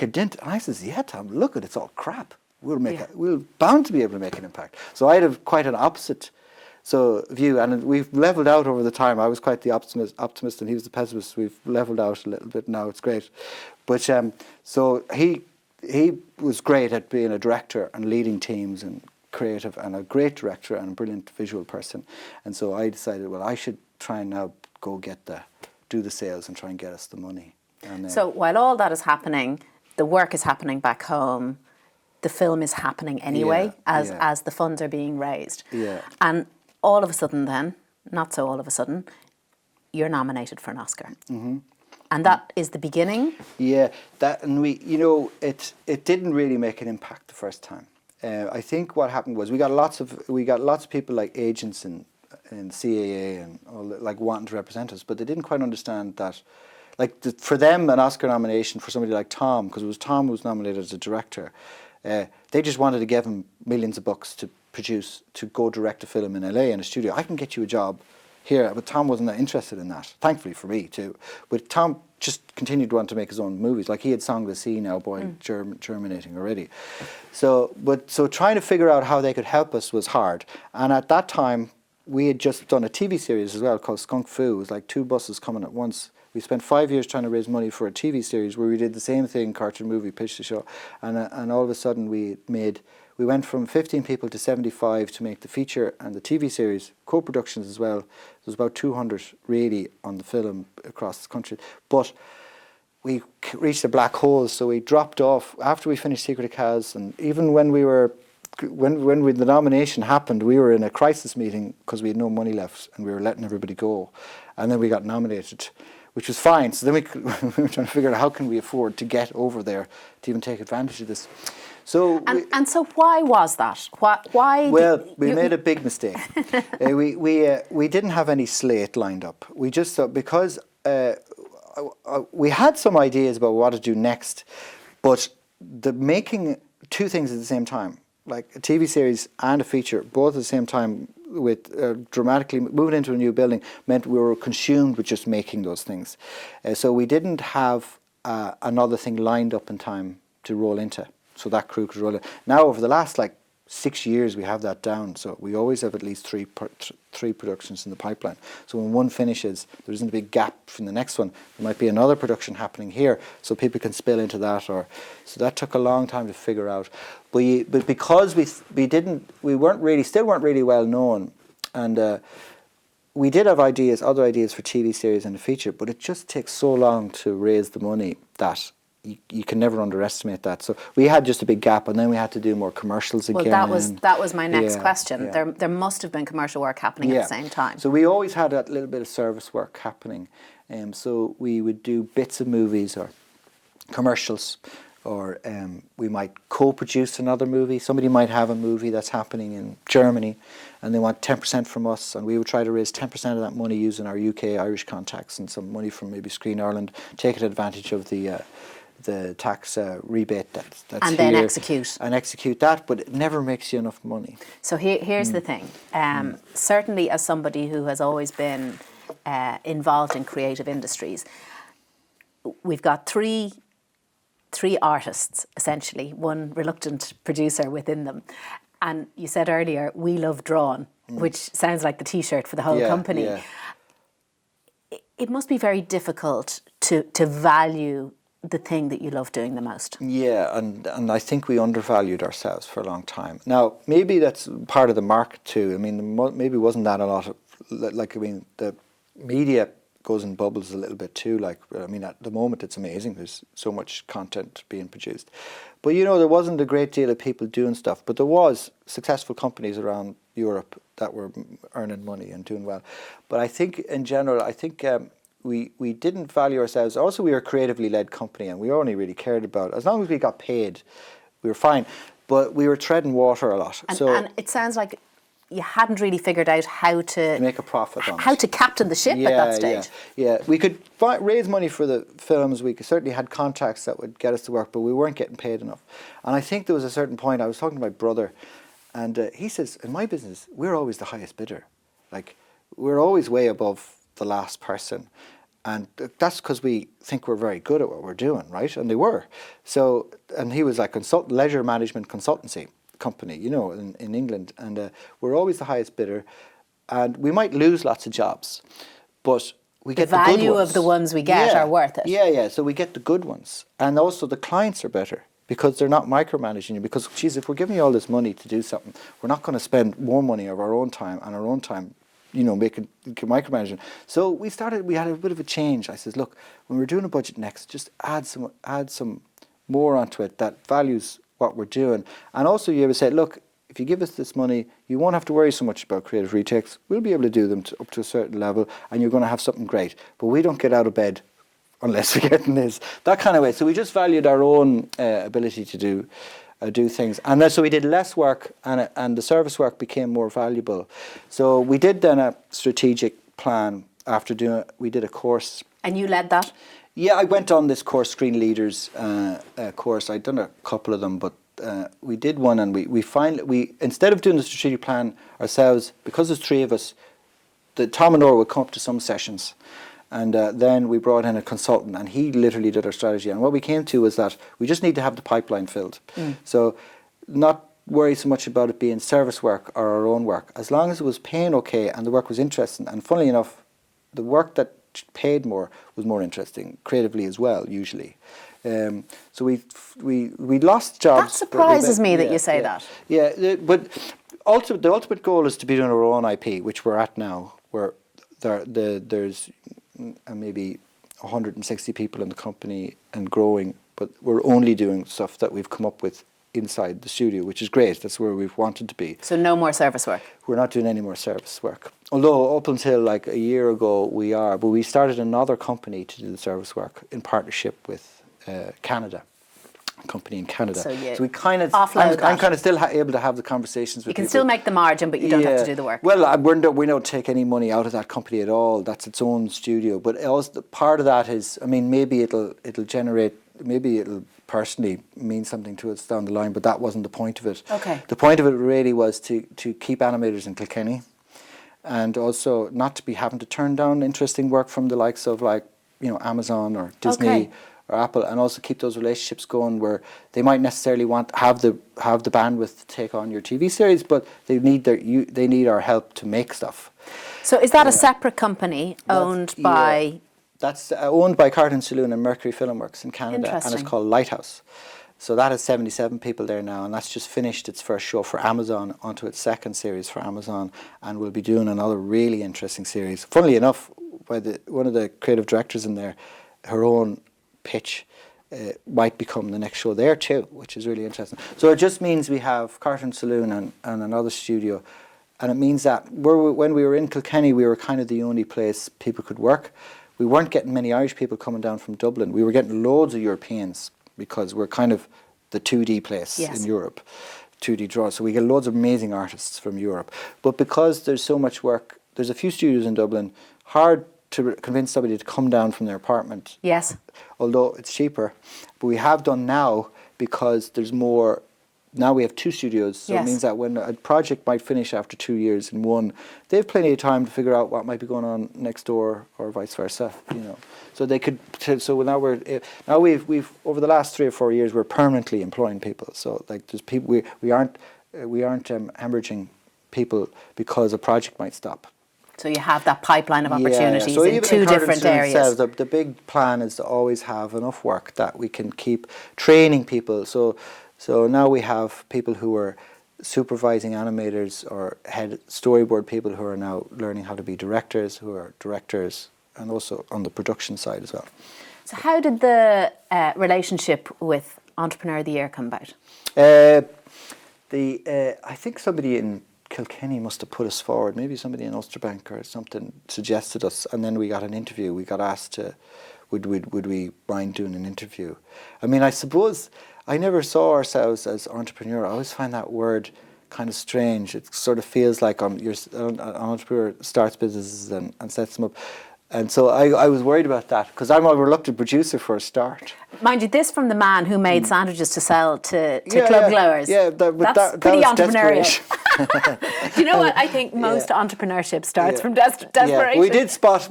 a dent? And I says, yeah, Tom, look at it's all crap. We're bound to be able to make an impact. So I had quite an opposite view, and we've leveled out over the time. I was quite the optimist, and he was the pessimist. We've leveled out a little bit now. It's great, but so he was great at being a director and leading teams and creative, and a great director and a brilliant visual person. And so I decided, well, I should try and now go do the sales and try and get us the money. And, so while all that is happening, the work is happening back home. The film is happening anyway, as the funds are being raised. Yeah. And all of a sudden then, not so all of a sudden, you're nominated for an Oscar. Mm-hmm. And that is the beginning? Yeah, and it didn't really make an impact the first time. I think what happened was we got lots of people like agents and in CAA and all, like wanting to represent us, but they didn't quite understand that. Like for them, an Oscar nomination for somebody like Tom, because it was Tom who was nominated as a director, they just wanted to give him millions of bucks to produce, to go direct a film in LA in a studio. I can get you a job here, but Tom wasn't that interested in that. Thankfully for me too. But Tom just continued to want to make his own movies. Like he had Song of the Sea now, germinating already. So trying to figure out how they could help us was hard. And at that time, we had just done a TV series as well called Skunk Fu. It was like 2 buses coming at once. We spent 5 years trying to raise money for a TV series where we did the same thing, cartoon movie, pitch the show, and all of a sudden we went from 15 people to 75 to make the feature and the TV series, co-productions as well. There was about 200 really on the film across the country, but we reached a black hole, so we dropped off after we finished Secret of Kaz, and even when the nomination happened, we were in a crisis meeting because we had no money left and we were letting everybody go, and then we got nominated, which was fine. So then we were trying to figure out how can we afford to get over there to even take advantage of this. So so why was that? Why? Well, we made a big mistake. We didn't have any slate lined up. We just thought, because we had some ideas about what to do next, but making 2 things at the same time, like a TV series and a feature, both at the same time, with dramatically moving into a new building, meant we were consumed with just making those things. So we didn't have another thing lined up in time to roll into, so that crew could roll it. Now over the last 6 years we have that down, so we always have at least three productions in the pipeline. So when one finishes, there isn't a big gap from the next one. There might be another production happening here, so people can spill into that. So that took a long time to figure out. But because we still weren't really well known, and we did have other ideas for TV series and a feature, but it just takes so long to raise the money that you can never underestimate that. So we had just a big gap, and then we had to do more commercials again. Well, that was my next question. Yeah. There must have been commercial work happening at the same time. So we always had that little bit of service work happening. So we would do bits of movies or commercials, or we might co-produce another movie. Somebody might have a movie that's happening in Germany, and they want 10% from us, and we would try to raise 10% of that money using our UK, Irish contacts and some money from maybe Screen Ireland, taking advantage of the tax rebate that's and then execute that, but it never makes you enough money. So here's the thing. Certainly, as somebody who has always been involved in creative industries, we've got three artists, essentially, one reluctant producer within them. And you said earlier, we love drawn, which sounds like the T-shirt for the whole company. Yeah. It must be very difficult to value the thing that you love doing the most. Yeah, and I think we undervalued ourselves for a long time. Now, maybe that's part of the market too. I mean, maybe wasn't that a lot of, the media goes in bubbles a little bit too. At the moment it's amazing. There's so much content being produced. But there wasn't a great deal of people doing stuff. But there was successful companies around Europe that were earning money and doing well. But I think in general, we didn't value ourselves. Also, we were a creatively led company, and we only really cared about, as long as we got paid, we were fine. But we were treading water a lot. And it sounds like you hadn't really figured out how to make a profit on how to captain the ship at that stage. Yeah. We could raise money for the films. We certainly had contacts that would get us to work, but we weren't getting paid enough. And I think there was a certain point, I was talking to my brother, and he says, in my business, we're always the highest bidder. We're always way above the last person. And that's because we think we're very good at what we're doing, right? And they were. So, and he was leisure management consultancy company, in England, and we're always the highest bidder, and we might lose lots of jobs, but we get the good ones. The value of the ones we get are worth it. Yeah. So we get the good ones, and also the clients are better because they're not micromanaging you. Because, if we're giving you all this money to do something, we're not going to spend more money of our own time making micromanaging. So we had a bit of a change. I said, look, when we're doing a budget next, just add some more onto it that values what we're doing. And also you ever said, look, if you give us this money, you won't have to worry so much about creative retakes. We'll be able to do them up to a certain level, and you're going to have something great. But we don't get out of bed unless we're getting this. That kind of way. So we just valued our own ability to do. do things. And then, so we did less work, and the service work became more valuable. So we did then a strategic plan after doing it. We did a course. And you led that? Yeah, I went on this course, Screen Leaders course. I'd done a couple of them, but we did one, and we instead of doing the strategic plan ourselves, because there's three of us, Tom and Nora would come up to some sessions, and then we brought in a consultant, and he literally did our strategy. And what we came to was that we just need to have the pipeline filled. So not worry so much about it being service work or our own work, as long as it was paying okay and the work was interesting. And funnily enough, the work that paid more was more interesting creatively as well, usually. So we lost jobs. That surprises me that you say that. Yeah, but the ultimate goal is to be doing our own IP, which we're at now, where there's maybe 160 people in the company and growing, but we're only doing stuff that we've come up with inside the studio, which is great. That's where we've wanted to be. So no more service work? We're not doing any more service work. Although up until like a year ago we are, but we started another company to do the service work in partnership with Canada. Company in Canada. So we kind of, offload I'm kind of still able to have the conversations with you. You can people. still make the margin, but you don't have to do the work. Well, we don't take any money out of that company at all. That's its own studio. But also, part of that is, I mean, maybe it'll generate, maybe it'll personally mean something to us down the line, but that wasn't the point of it. Okay. The point of it really was to keep animators in Kilkenny, and also not to be having to turn down interesting work from the likes of, like, you know, Amazon or Disney or Apple, and also keep those relationships going where they might necessarily have the bandwidth to take on your TV series, but they need our help to make stuff. So is that a separate company owned by? Yeah. That's owned by Cartoon Saloon and Mercury Filmworks in Canada, and it's called Lighthouse. So that has 77 people there now, and that's just finished its first show for Amazon, onto its second series for Amazon, and we'll be doing another really interesting series. Funnily enough, by one of the creative directors in there, her own pitch might become the next show there too, which is really interesting. So it just means we have Cartoon Saloon and another studio, and it means that when we were in Kilkenny, we were kind of the only place people could work. We weren't getting many Irish people coming down from Dublin. We were getting loads of Europeans because we're kind of the 2D place in Europe, 2D draw. So we get loads of amazing artists from Europe. But because there's so much work, there's a few studios in Dublin, hard to convince somebody to come down from their apartment. Yes. Although it's cheaper. But we have done now because there's more. Now we have two studios, so it means that when a project might finish after 2 years in one, they have plenty of time to figure out what might be going on next door, or vice versa. You know, so they could. So now we've over the last 3 or 4 years we're permanently employing people. So like there's people we aren't hemorrhaging people because a project might stop. So you have that pipeline of opportunities so in two different areas. The big plan is to always have enough work that we can keep training people. So now we have people who are supervising animators or head storyboard people who are now learning how to be directors, who are directors, and also on the production side as well. So how did the relationship with Entrepreneur of the Year come about? I think somebody in Kilkenny must have put us forward. Maybe somebody in Ulsterbank or something suggested us, and then we got an interview. We got asked to, would we mind doing an interview? I mean, I suppose I never saw ourselves as entrepreneur. I always find that word kind of strange. It sort of feels like an entrepreneur starts businesses and sets them up. And so I was worried about that because I'm a reluctant producer for a start. Mind you, this from the man who made sandwiches to sell to club goers. Yeah, that's pretty entrepreneurial. Do you know what? I think most entrepreneurship starts from desperation. Yeah. We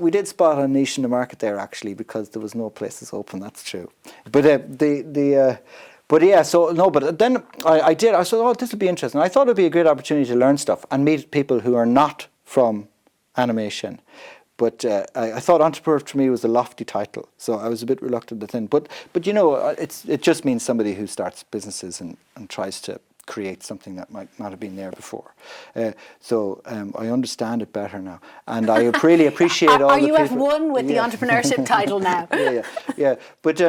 did spot a niche in the market there actually because there was no places open. That's true. But But then I thought, oh, this would be interesting. I thought it would be a great opportunity to learn stuff and meet people who are not from animation. But I thought entrepreneur to me was a lofty title, so I was a bit reluctant to then. But you know, it just means somebody who starts businesses and tries to create something that might not have been there before. So I understand it better now, and I really appreciate all the people. Are you at one with the entrepreneurship title now? Yeah. But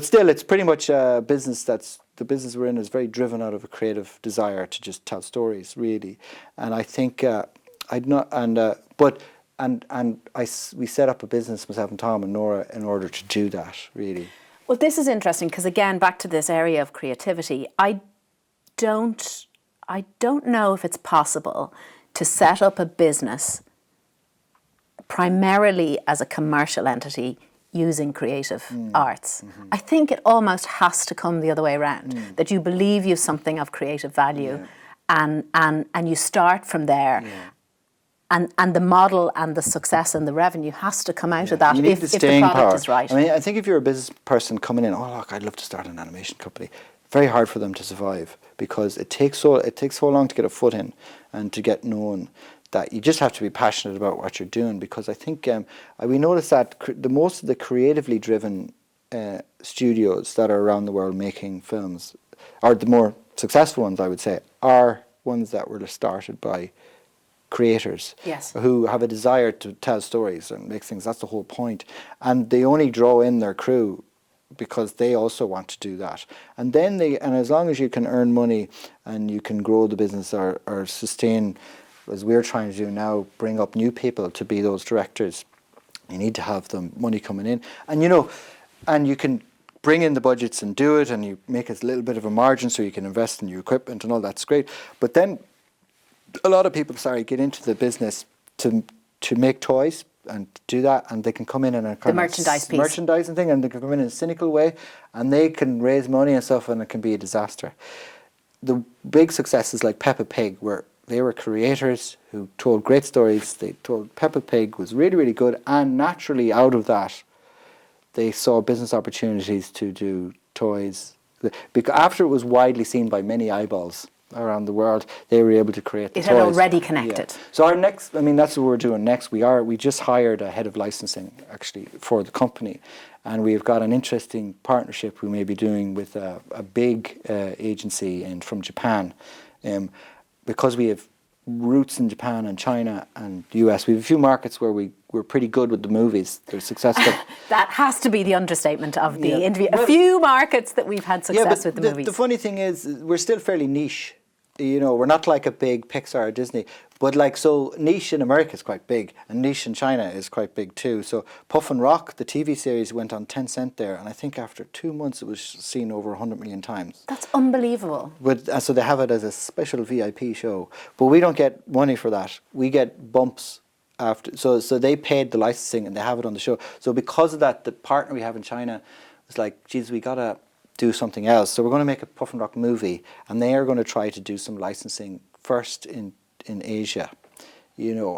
still, it's pretty much a business the business we're in is very driven out of a creative desire to just tell stories, really. And I think we set up a business, myself and Tom and Nora, in order to do that, really. Well, this is interesting because, again, back to this area of creativity, I don't know if it's possible to set up a business primarily as a commercial entity using creative arts. I think it almost has to come the other way around, that you believe you've something of creative value and you start from there. And the model and the success and the revenue has to come out of that if the product is right. I mean, I think if you're a business person coming in, oh look, I'd love to start an animation company. Very hard for them to survive because it takes so long to get a foot in and to get known that you just have to be passionate about what you're doing. Because I think we noticed that most of the creatively driven studios that are around the world making films, or the more successful ones, I would say, are ones that were started by creators who have a desire to tell stories and make things. That's the whole point. And they only draw in their crew because they also want to do that. And then and as long as you can earn money and you can grow the business or sustain, as we're trying to do now, bring up new people to be those directors, you need to have the money coming in. And and you can bring in the budgets and do it, and you make a little bit of a margin so you can invest in new equipment and all that's great. But then a lot of people, get into the business to make toys and do that, and they can come in a kind of merchandising thing, and they can come in a cynical way, and they can raise money and stuff, and it can be a disaster. The big successes like Peppa Pig they were creators who told great stories. They told Peppa Pig was really, really good, and naturally out of that, they saw business opportunities to do toys. Because after it was widely seen by many eyeballs around the world, they were able to create the toys. It had already connected. Yeah. So our next, that's what we're doing next. We just hired a head of licensing actually for the company, and we've got an interesting partnership we may be doing with a big agency from Japan. Because we have roots in Japan and China and the US, we have a few markets where we're pretty good with the movies. They're successful. That has to be the understatement of the interview. A few markets that we've had success with the movies. The funny thing is, we're still fairly niche. We're not like a big Pixar or Disney, but so niche in America is quite big, and niche in China is quite big too. So Puff and Rock, the TV series, went on Tencent there, and I think after 2 months it was seen over 100 million times. That's unbelievable. But so they have it as a special VIP show, but we don't get money for that. We get bumps after. So they paid the licensing and they have it on the show. So because of that, the partner we have in China was like, geez, we gotta do something else. So we're going to make a Puff and Rock movie, and they are going to try to do some licensing first in Asia,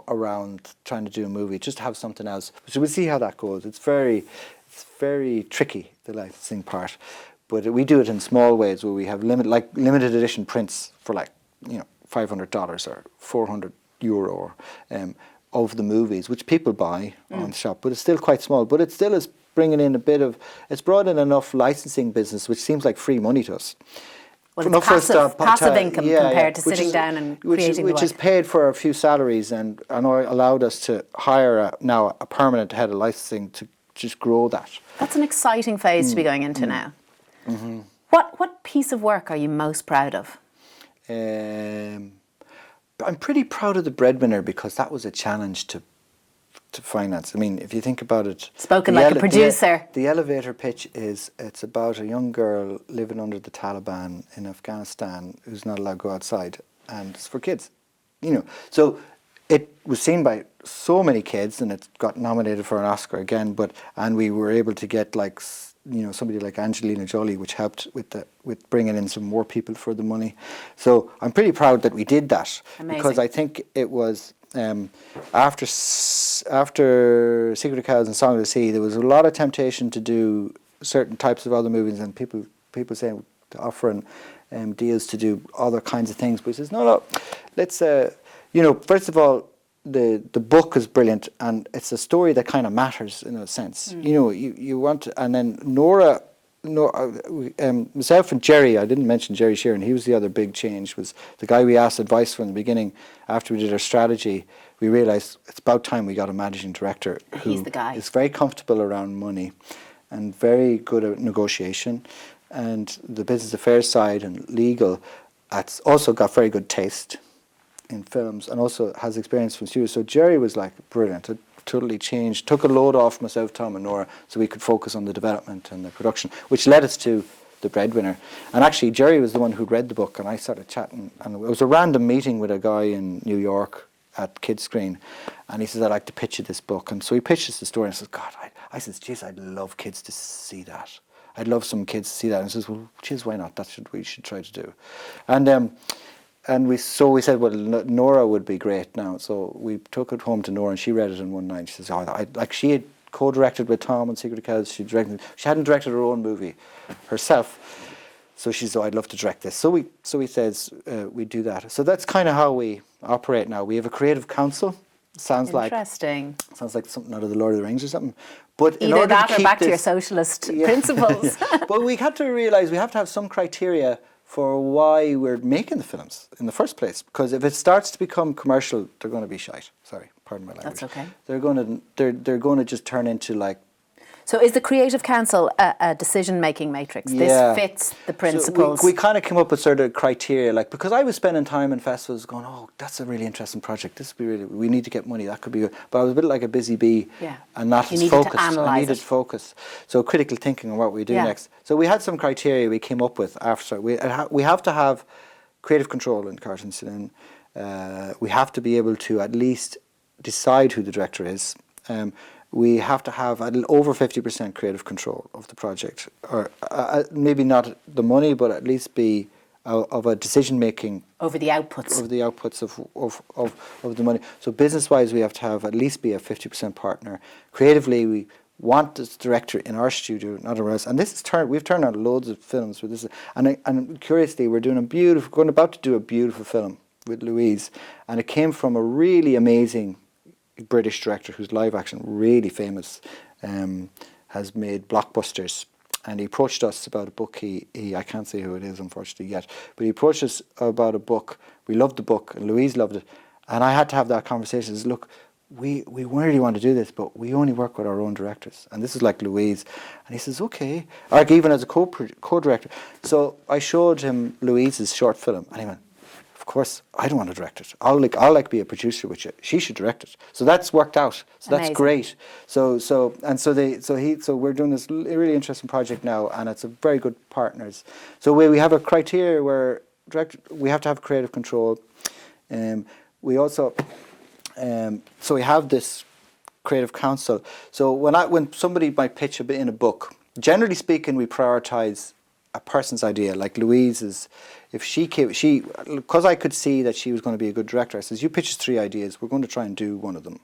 around trying to do a movie, just to have something else. So we'll see how that goes. It's very tricky, the licensing part, but we do it in small ways where we have limited edition prints for $500 or €400 of the movies, which people buy on the shop, but it's still quite small. But it still is bringing in it's brought in enough licensing business, which seems like free money to us. Well, it's passive income compared to sitting down and creating which is paid for a few salaries and allowed us to hire now a permanent head of licensing to just grow that. That's an exciting phase to be going into now. Mm-hmm. What piece of work are you most proud of? I'm pretty proud of The Breadwinner because that was a challenge to finance. If you think about it... Spoken like a producer. The elevator pitch it's about a young girl living under the Taliban in Afghanistan who's not allowed to go outside, and it's for kids. So it was seen by so many kids, and it got nominated for an Oscar again, and we were able to get somebody like Angelina Jolie, which helped with bringing in some more people for the money. So I'm pretty proud that we did that. Amazing. Because I think it was after Secret of Cows and Song of the Sea, there was a lot of temptation to do certain types of other movies, and people saying offering deals to do other kinds of things. But he says no, let's first of all, the book is brilliant, and it's a story that kind of matters in a sense. You want to, and then Nora, myself and Jerry, I didn't mention Jerry Sheeran, he was the other big change, was the guy we asked advice from the beginning. After we did our strategy, we realised it's about time we got a managing director who is very comfortable around money and very good at negotiation, and the business affairs side and legal. It's also got very good taste in films, and also has experience from studios. So Jerry was brilliant. totally changed, took a load off myself, Tom and Nora, so we could focus on the development and the production, which led us to The Breadwinner. And actually, Jerry was the one who'd read the book, and I started chatting, and it was a random meeting with a guy in New York at Kids Screen, and he says, I'd like to pitch you this book. And so he pitched us the story, and I said, God, I says, geez, I'd love kids to see that. I'd love some kids to see that. And he says, well, geez, why not? That's what we should try to do. And we said, well, Nora would be great now. So we took it home to Nora, and she read it in one night. She says, she had co-directed with Tom on Secret of Cows. She hadn't directed her own movie herself. So she said, I'd love to direct this. So he says, we do that. So that's kind of how we operate now. We have a creative council. Sounds like something out of the Lord of the Rings or something. But in either order that to or keep back to this, your socialist principles. But we had to realise we have to have some criteria for why we're making the films in the first place. Because if it starts to become commercial, they're going to be shite. Sorry, pardon my language. That's okay. They're going to just turn into like. So is the Creative Council a decision-making matrix? Yeah. This fits the principles? So we kind of came up with sort of criteria, like, because I was spending time in festivals going, oh, that's a really interesting project. This would be really, we need to get money. That could be good. But I was a bit like a busy bee, and not as focused. I needed focus. So critical thinking on what we do next. So we had some criteria we came up with after. We have to have creative control in Cartoon Saloon. We have to be able to at least decide who the director is. We have to have over 50% creative control of the project, or maybe not the money, but at least be of a decision making over the outputs. Over the outputs of the money. So business wise, we have to have at least be a 50% partner. Creatively, we want this director in our studio, not anywhere else. And this is we've turned out loads of films with this. And curiously, we're about to do a beautiful film with Louise, and it came from a really amazing British director who's live action, really famous, has made blockbusters, and he approached us about a book. I can't say who it is unfortunately yet, but he approached us about a book. We loved the book, and Louise loved it, and I had to have that conversation. Says, look, we really want to do this, but we only work with our own directors, and this is like Louise. And he says, okay, like even as a co-director. So I showed him Louise's short film, and he went, of course, I don't want to direct it. I'll be a producer with you. She should direct it. So that's worked out. So that's great. So we're doing this really interesting project now, and it's a very good partners. So we have a criteria where we have to have creative control. We also so we have this creative council. So when somebody might pitch a bit in a book, generally speaking, we prioritise a person's idea. Like Louise's, if because I could see that she was going to be a good director, I says, you pitch us 3 ideas, we're going to try and do one of them.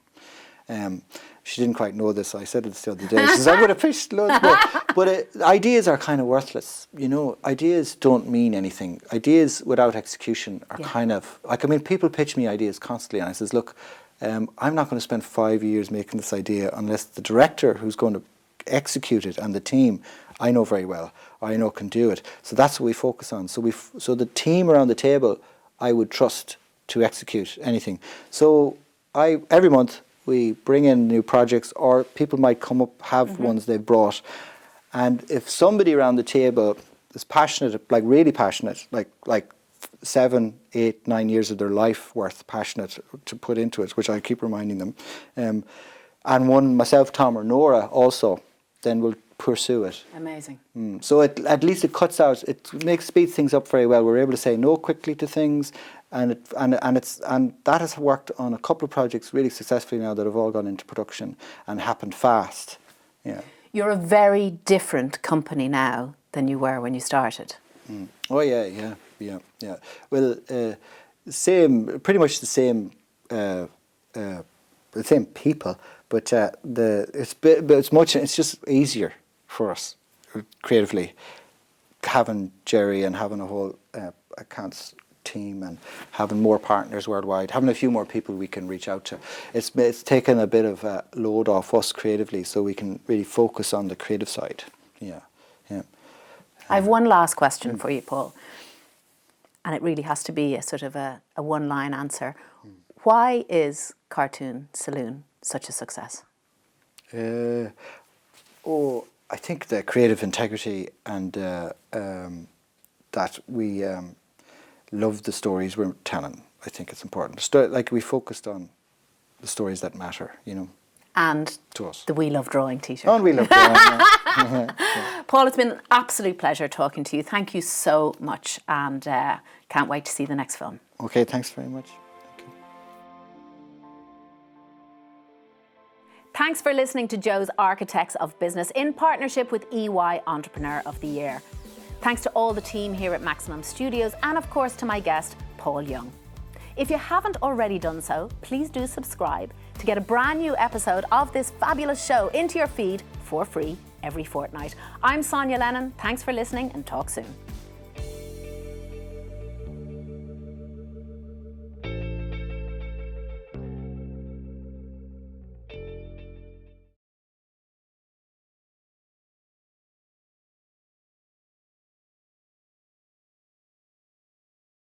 She didn't quite know this, I said it the other day. She says, I would have pitched loads more. But ideas are kind of worthless. You know, ideas don't mean anything. Ideas without execution are kind of, like, I mean, people pitch me ideas constantly, and I says, look, I'm not going to spend 5 years making this idea unless the director who's going to execute it and the team I know very well, I know can do it. So that's what we focus on. So the team around the table, I would trust to execute anything. So every month we bring in new projects, or people might come up, have ones they've brought. And if somebody around the table is passionate, like really passionate, like 7, 8, 9 years of their life worth passionate to put into it, which I keep reminding them, and one, myself, Tom or Nora also, then we'll pursue it. Amazing. So at least it cuts out, speeds things up very well. We're able to say no quickly to things, and that has worked on a couple of projects really successfully now that have all gone into production and happened fast. Yeah. You're a very different company now than you were when you started. Oh yeah. Well, pretty much the same people, but it's just easier for us creatively, having Jerry and having a whole accounts team and having more partners worldwide, having a few more people we can reach out to. It's taken a bit of a load off us creatively, so we can really focus on the creative side. Yeah. I have one last question for you, Paul, and it really has to be a sort of a one-line answer. Why is Cartoon Saloon such a success? I think the creative integrity and that we love the stories we're telling. I think it's important. Like, we focused on the stories that matter, you know. And to us. the We Love Drawing t-shirt. Oh, and we love drawing. Yeah. Paul, it's been an absolute pleasure talking to you. Thank you so much, and can't wait to see the next film. Okay, thanks very much. Thanks for listening to Joe's Architects of Business in partnership with EY Entrepreneur of the Year. Thanks to all the team here at Maximum Studios and of course to my guest, Paul Young. If you haven't already done so, please do subscribe to get a brand new episode of this fabulous show into your feed for free every fortnight. I'm Sonya Lennon. Thanks for listening and talk soon.